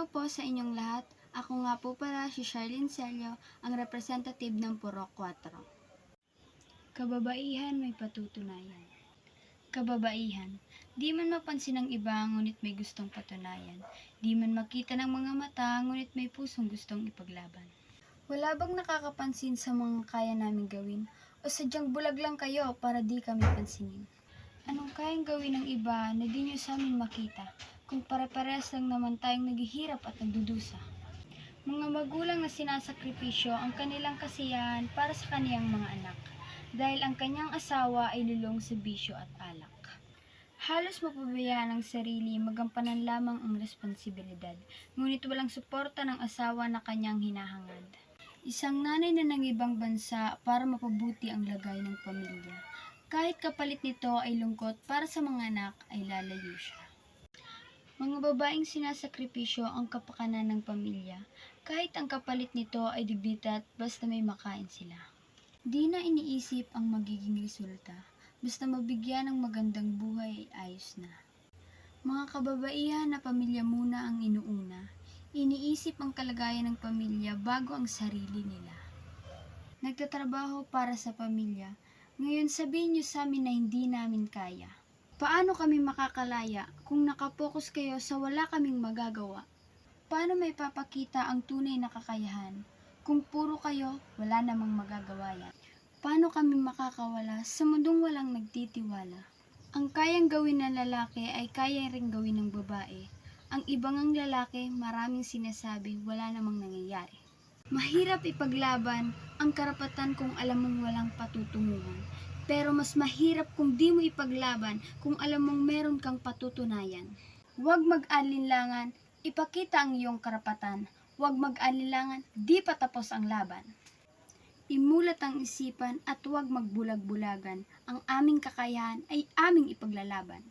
po sa inyong lahat. Ako nga po pala si Charlene Celio, ang representative ng Purok 4. Kababaihan may patutunayan. Kababaihan, di man mapansin ng iba ngunit may gustong patunayan. Di man makita ng mga mata ngunit may pusong gustong ipaglaban. Wala bang nakakapansin sa mga kaya naming gawin? O sadyang bulag lang kayo para di kami pansinin? Anong kayang gawin ng iba na di nyo sa amin makita? Kung pare-pares lang naman tayong naghihirap at nagdudusa. Mga magulang na sinasakripisyo ang kanilang kasiyahan para sa kaniyang mga anak, dahil ang kanyang asawa ay lulong sa bisyo at alak. Halos mapabayaan ang sarili, magampanan lamang ang responsibilidad, ngunit walang suporta ng asawa na kanyang hinahangad. Isang nanay na ng ibang bansa para mapabuti ang lagay ng pamilya. Kahit kapalit nito ay lungkot para sa mga anak, ay lalayo siya. Mga babaeng sinasakripisyo ang kapakanan ng pamilya, kahit ang kapalit nito ay dignidad basta may makain sila. Di na iniisip ang magiging resulta, basta mabigyan ng magandang buhay ay ayos na. Mga kababaihan na pamilya muna ang inuuna, iniisip ang kalagayan ng pamilya bago ang sarili nila. Nagtatrabaho para sa pamilya, ngayon sabihin niyo sa amin na hindi namin kaya. Paano kami makakalaya kung nakapokus kayo sa wala kaming magagawa? Paano may papakita ang tunay na kakayahan kung puro kayo wala namang magagawa yan? Paano kami makakawala sa mundong walang nagtitiwala? Ang kayang gawin ng lalaki ay kaya ring gawin ng babae. Ang ibang ang lalaki maraming sinasabi wala namang nangyayari. Mahirap ipaglaban ang karapatan kung alam mong walang patutunguhan. Pero mas mahirap kung di mo ipaglaban kung alam mong meron kang patutunayan. Huwag mag-alinlangan, ipakita ang iyong karapatan. Huwag mag-alinlangan, di pa tapos ang laban. Imulat ang isipan at huwag magbulag-bulagan. Ang aming kakayahan ay aming ipaglalaban.